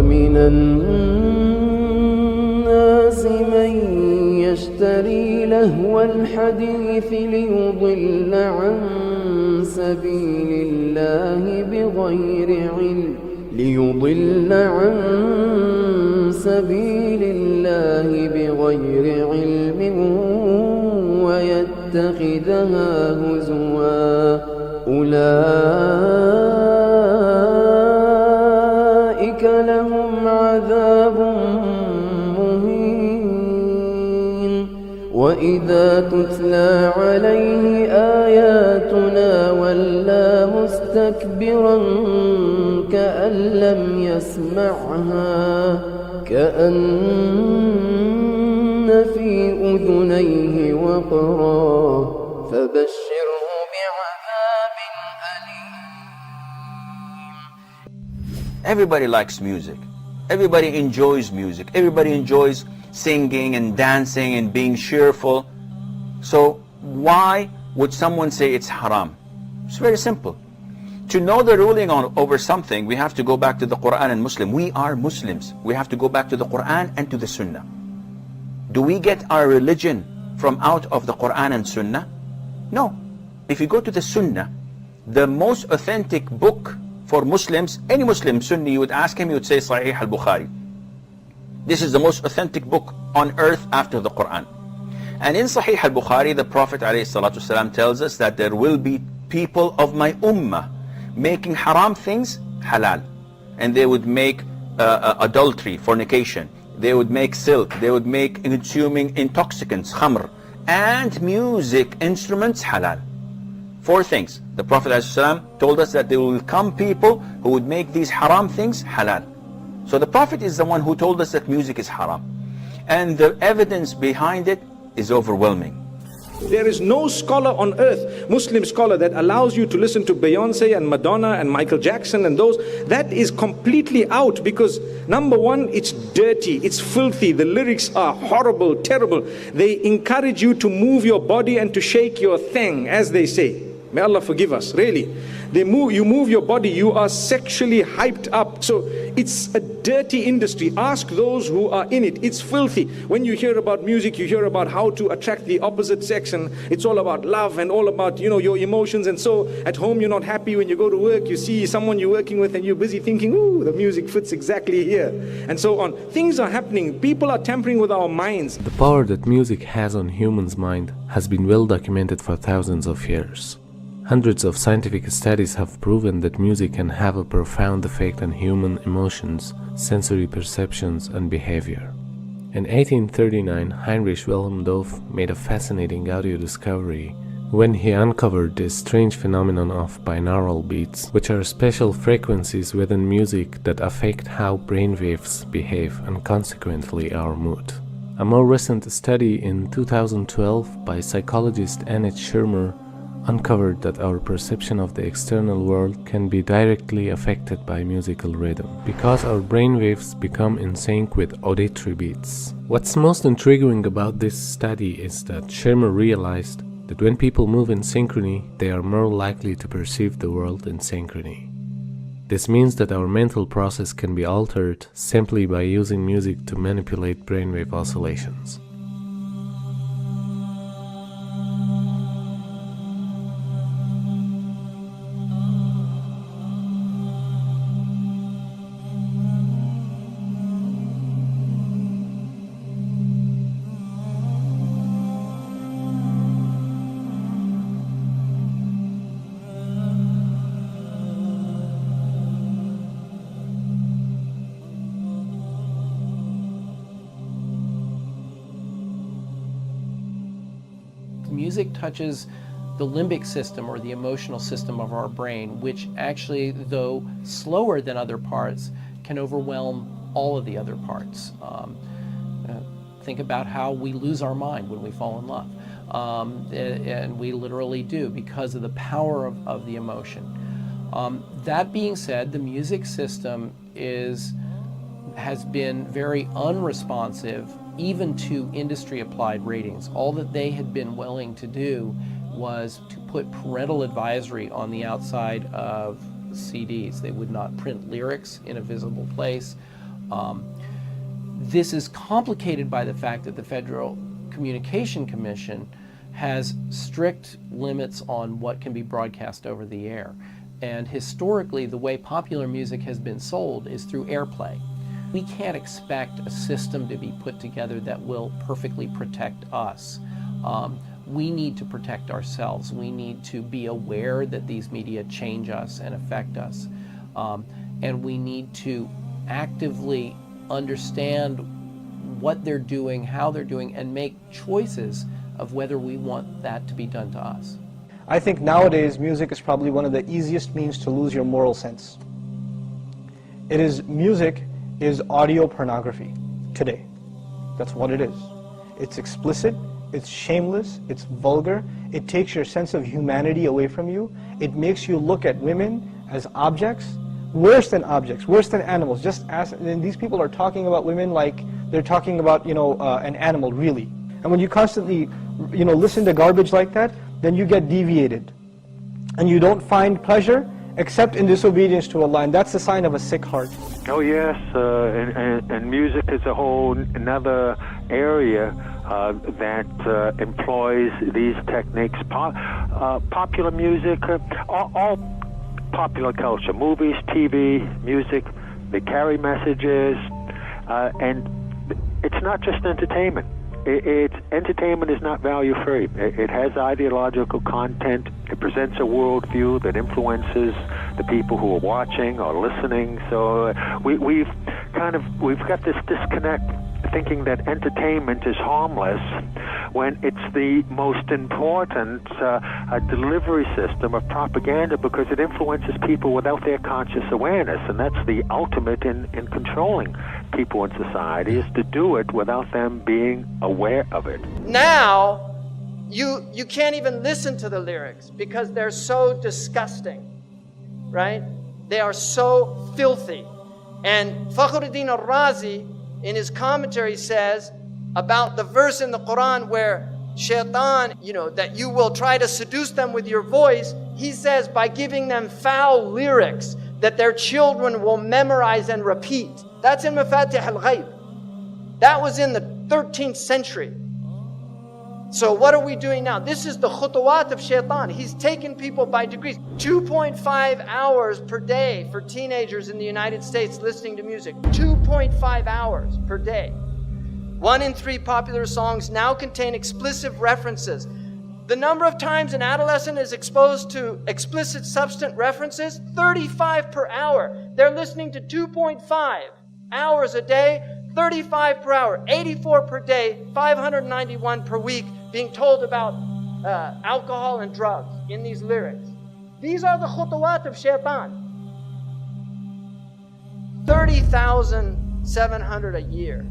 ومن الناس من يشتري لهو الحديث ليضل عن سبيل الله بغير علم ويتخذها هزوا أولئك لهم عذاب مهين وإذا تتلى عليه آياتنا ولى مستكبرا كأن لم يسمعها كأن في أذنيه وقرا فبشره بعذاب أليم. Everybody likes music. Everybody enjoys music. Everybody enjoys singing and dancing and being cheerful. So why would someone say it's haram? It's very simple. To know the ruling over something, we have to go back to the Quran and Muslim. We are Muslims. We have to go back to the Quran and to the Sunnah. Do we get our religion from out of the Quran and Sunnah? No. If you go to the Sunnah, the most authentic book for Muslims, any Muslim Sunni, you would ask him, he would say Sahih al-Bukhari. This is the most authentic book on earth after the Quran. And in Sahih al-Bukhari, the Prophet ﷺ tells us that there will be people of my ummah making haram things halal. And they would make adultery, fornication. They would make silk. They would make consuming intoxicants, khamr. And music instruments halal. 4 things. The Prophet ﷺ told us that there will come people who would make these haram things halal. So the Prophet is the one who told us that music is haram. And the evidence behind it is overwhelming. There is no scholar on earth, Muslim scholar, that allows you to listen to Beyonce and Madonna and Michael Jackson and those. That is completely out because, number one, it's dirty, it's filthy, the lyrics are horrible, terrible. They encourage you to move your body and to shake your thing, as they say. May Allah forgive us, really. You move your body, you are sexually hyped up. So it's a dirty industry. Ask those who are in it. It's filthy. When you hear about music, you hear about how to attract the opposite sex, and it's all about love and all about, your emotions. And so at home you're not happy. When you go to work, you see someone you're working with and you're busy thinking, ooh, the music fits exactly here, and so on. Things are happening. People are tampering with our minds. The power that music has on humans' mind has been well documented for thousands of years. Hundreds of scientific studies have proven that music can have a profound effect on human emotions, sensory perceptions, and behavior. In 1839, Heinrich Wilhelm Dove made a fascinating audio discovery when he uncovered this strange phenomenon of binaural beats, which are special frequencies within music that affect how brainwaves behave and consequently our mood. A more recent study in 2012 by psychologist Annette Schirmer uncovered that our perception of the external world can be directly affected by musical rhythm, because our brainwaves become in sync with auditory beats. What's most intriguing about this study is that Schirmer realized that when people move in synchrony, they are more likely to perceive the world in synchrony. This means that our mental process can be altered simply by using music to manipulate brainwave oscillations. Music touches the limbic system, or the emotional system of our brain, which actually, though slower than other parts, can overwhelm all of the other parts. Think about how we lose our mind when we fall in love. And we literally do, because of the power of the emotion. That being said, the music system has been very unresponsive even to industry-applied ratings. All that they had been willing to do was to put parental advisory on the outside of CDs. They would not print lyrics in a visible place. This is complicated by the fact that the Federal Communication Commission has strict limits on what can be broadcast over the air. And historically, the way popular music has been sold is through airplay. We can't expect a system to be put together that will perfectly protect us. We need to protect ourselves. We need to be aware that these media change us and affect us. And we need to actively understand what they're doing, how they're doing, and make choices of whether we want that to be done to us. I think nowadays music is probably one of the easiest means to lose your moral sense. Music is audio pornography today. That's what it is. It's explicit, it's shameless, it's vulgar, it takes your sense of humanity away from you, it makes you look at women as objects, worse than animals. And these people are talking about women like they're talking about, an animal, really. And when you constantly, listen to garbage like that, then you get deviated. And you don't find pleasure except in disobedience to Allah, and that's the sign of a sick heart. Oh yes, and music is a whole another area that employs these techniques. Popular music, all popular culture, movies, TV, music, they carry messages, and it's not just entertainment. Entertainment is not value-free. It has ideological content. It presents a worldview that influences the people who are watching or listening. So we've got this disconnect, thinking that entertainment is harmless when it's the most important delivery system of propaganda, because it influences people without their conscious awareness, and that's the ultimate in controlling people in society, is to do it without them being aware of it. Now, you can't even listen to the lyrics because they're so disgusting, right? They are so filthy. And Fakhruddin al-Razi, in his commentary, says about the verse in the Quran where shaitan, that you will try to seduce them with your voice, he says by giving them foul lyrics that their children will memorize and repeat. That's in Mafatih al-Ghayb. That was in the 13th century. So what are we doing now? This is the khutuwat of shaitan. He's taken people by degrees. 2.5 hours per day for teenagers in the United States listening to music. 2.5 hours per day. 1 in 3 popular songs now contain explicit references. The number of times an adolescent is exposed to explicit substance references, 35 per hour. They're listening to 2.5 hours a day, 35 per hour, 84 per day, 591 per week, being told about alcohol and drugs in these lyrics. These are the khutuwat of shaitan. 30,700 a year.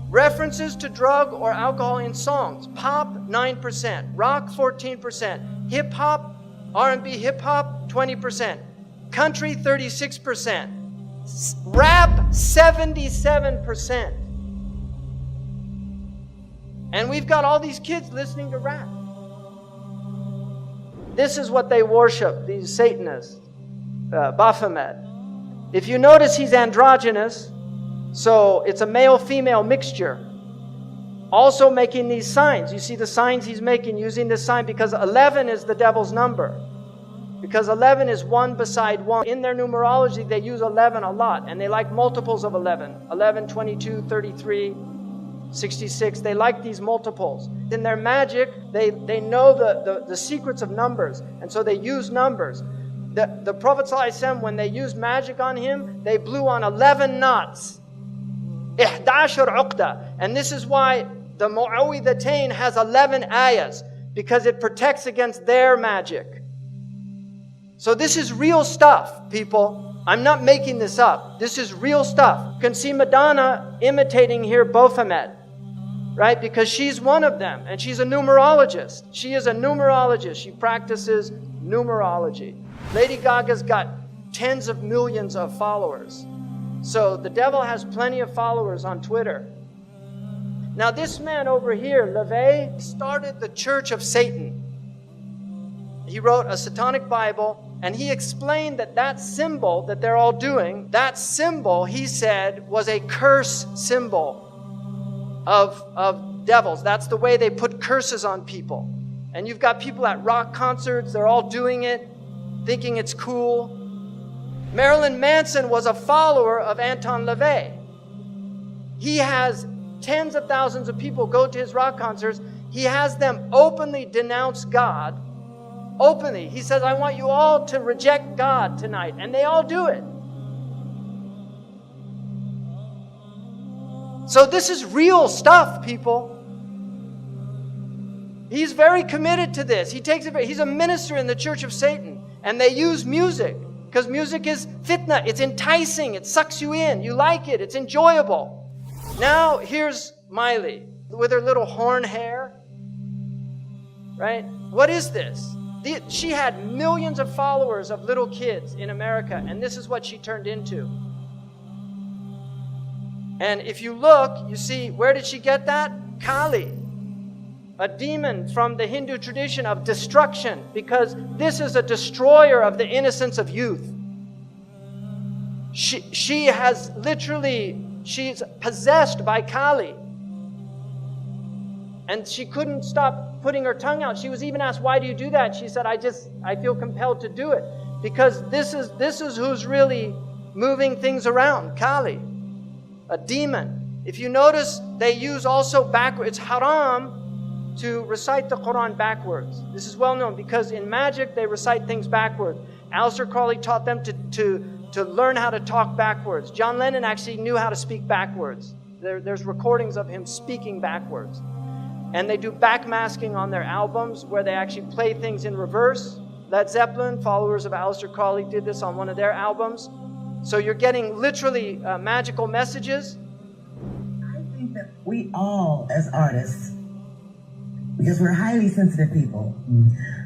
References to drug or alcohol in songs: pop 9%, rock 14%, hip-hop, R&B hip-hop 20%, country 36%, rap 77%. And we've got all these kids listening to rap. This is what they worship, these Satanists, Baphomet. If you notice, he's androgynous, so it's a male-female mixture. Also making these signs. You see the signs he's making using this sign because 11 is the devil's number. Because 11 is 1 beside 1. In their numerology, they use 11 a lot, and they like multiples of 11. 11, 22, 33, 66. They like these multiples. In their magic, they know the secrets of numbers, and so they use numbers. The Prophet ﷺ, when they used magic on him, they blew on 11 knots. 11 uqda. And this is why the Mu'awwidhatayn has 11 ayahs, because it protects against their magic. So this is real stuff, people. I'm not making this up. This is real stuff. You can see Madonna imitating here Baphomet, right? Because she's one of them, and she's a numerologist. She is a numerologist. She practices numerology. Lady Gaga's got tens of millions of followers. So the devil has plenty of followers on Twitter. Now this man over here, LaVey, started the Church of Satan. He wrote a satanic Bible, and he explained that that symbol that they're all doing, that symbol, he said, was a curse symbol of devils. That's the way they put curses on people. And you've got people at rock concerts, they're all doing it, thinking it's cool. Marilyn Manson was a follower of Anton LaVey. He has tens of thousands of people go to his rock concerts. He has them openly denounce God. Openly. He says, I want you all to reject God tonight. And they all do it. So this is real stuff, people. He's very committed to this. He's a minister in the Church of Satan. And they use music. Because music is fitna. It's enticing. It sucks you in. You like it. It's enjoyable. Now, here's Miley with her little horn hair. Right? What is this? She had millions of followers of little kids in America, and this is what she turned into. And if you look, you see, where did she get that? Kali, a demon from the Hindu tradition of destruction, because this is a destroyer of the innocence of youth. She has literally, she's possessed by Kali. And she couldn't stop putting her tongue out. She was even asked, why do you do that? She said, I feel compelled to do it. Because this is who's really moving things around, Kali, a demon. If you notice, they use also backwards. It's haram to recite the Quran backwards. This is well known because in magic, they recite things backwards. Aleister Crowley taught them to learn how to talk backwards. John Lennon actually knew how to speak backwards. There's recordings of him speaking backwards. And they do backmasking on their albums where they actually play things in reverse. Led Zeppelin, followers of Aleister Crowley, did this on one of their albums. So you're getting literally magical messages. I think that we all, as artists, because we're highly sensitive people,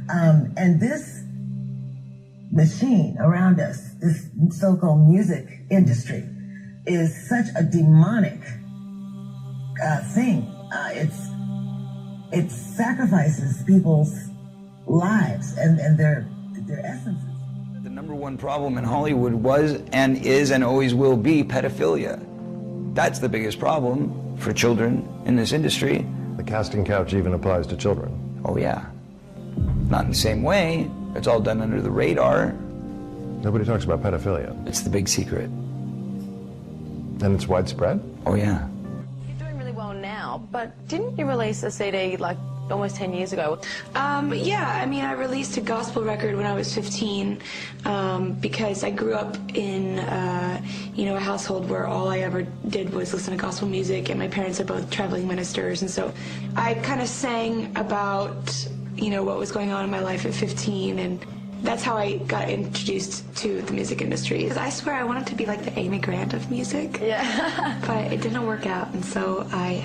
and this machine around us, this so-called music industry, is such a demonic thing. It sacrifices people's lives and their essences. The number one problem in Hollywood was and is and always will be pedophilia. That's the biggest problem for children in this industry. The casting couch even applies to children. Oh yeah. Not in the same way. It's all done under the radar. Nobody talks about pedophilia. It's the big secret. And it's widespread? Oh yeah. But didn't you release a CD like almost 10 years ago? Yeah, I mean, I released a gospel record when I was 15 because I grew up in, a household where all I ever did was listen to gospel music, and my parents are both traveling ministers, and so I kind of sang about, what was going on in my life at 15, and that's how I got introduced to the music industry. Because I swear I wanted to be like the Amy Grant of music. Yeah. But it didn't work out, and so I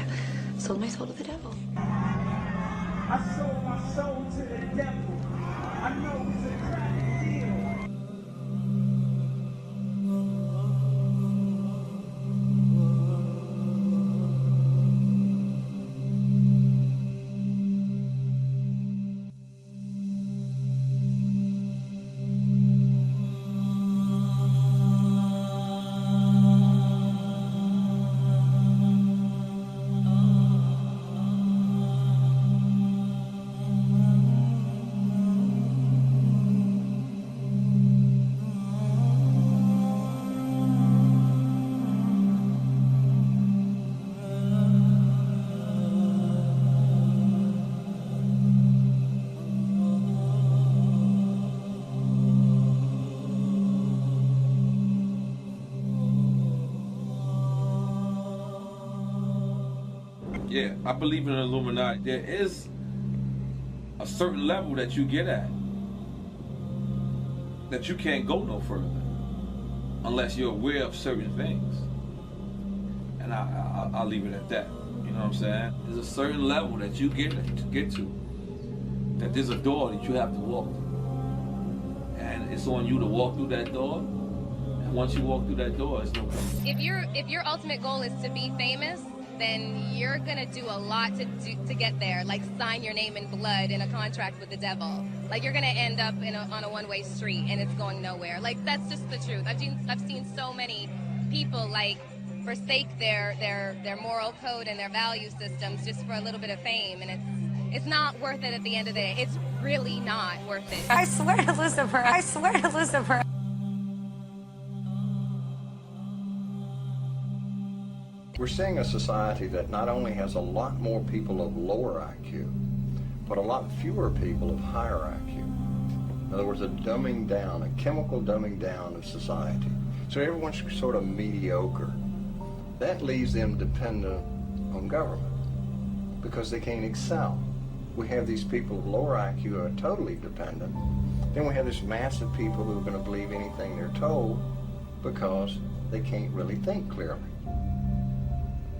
sold my soul to the devil. I sold my soul to the devil. I know it's a crack deal. Yeah, I believe in the Illuminati. There is a certain level that you get at that you can't go no further unless you're aware of certain things. And I'll leave it at that. You know what I'm saying? There's a certain level that you get to, that there's a door that you have to walk through. And it's on you to walk through that door. And once you walk through that door, it's no problem. If your ultimate goal is to be famous, then you're gonna do a lot to get there, like sign your name in blood in a contract with the devil. Like you're gonna end up on a one-way street and it's going nowhere. Like that's just the truth. I've seen so many people like forsake their moral code and their value systems just for a little bit of fame, and it's not worth it at the end of the day. It's really not worth it. I swear to Lucifer. I swear to Lucifer. We're seeing a society that not only has a lot more people of lower IQ, but a lot fewer people of higher IQ. In other words, a dumbing down, a chemical dumbing down of society. So everyone's sort of mediocre. That leaves them dependent on government because they can't excel. We have these people of lower IQ who are totally dependent. Then we have this mass of people who are going to believe anything they're told because they can't really think clearly.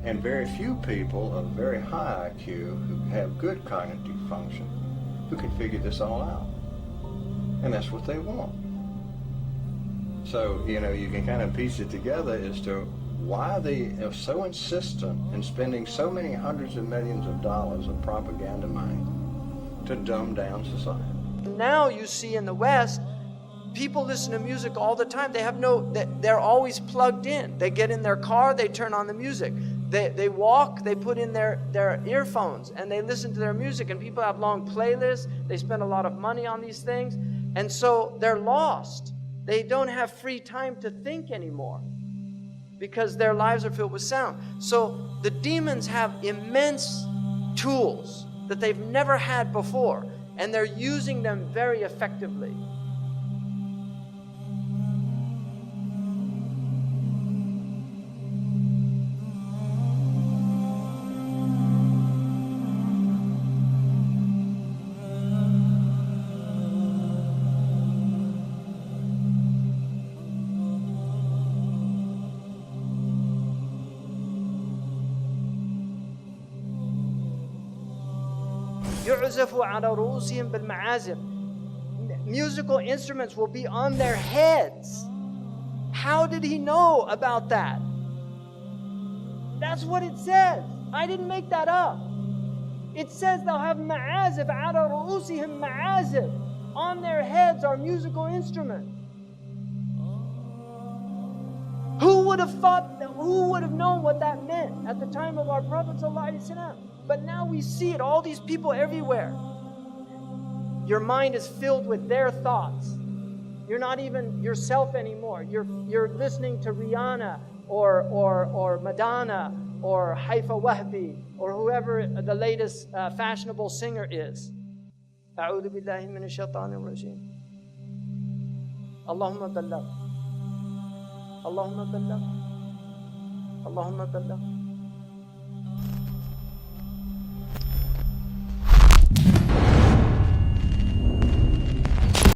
And very few people of very high IQ who have good cognitive function who can figure this all out. And that's what they want. So, you know, you can kind of piece it together as to why they are so insistent in spending so many hundreds of millions of dollars of propaganda money to dumb down society. Now you see in the West, people listen to music all the time. They're always plugged in. They get in their car, they turn on the music. They walk, they put in their earphones and they listen to their music, and people have long playlists. They spend a lot of money on these things, and so they're lost. They don't have free time to think anymore because their lives are filled with sound. So the demons have immense tools that they've never had before, and they're using them very effectively. يعزف على رؤوسهم بالمعازف. Musical instruments will be on their heads. How did he know about that? That's what it says. I didn't make that up. It says they'll have ma'azif على رؤوسهم ma'azif. On their heads are musical instruments. Who would have known what that meant at the time of our Prophet ﷺ? But now we see it, all these people everywhere. Your mind is filled with their thoughts. You're not even yourself anymore. You're listening to Rihanna or Madonna or Haifa Wahbi or whoever the latest fashionable singer is. أعوذ بالله من الشيطان الرجيم. اللهم بلغ. اللهم بلغ. اللهم بلغ.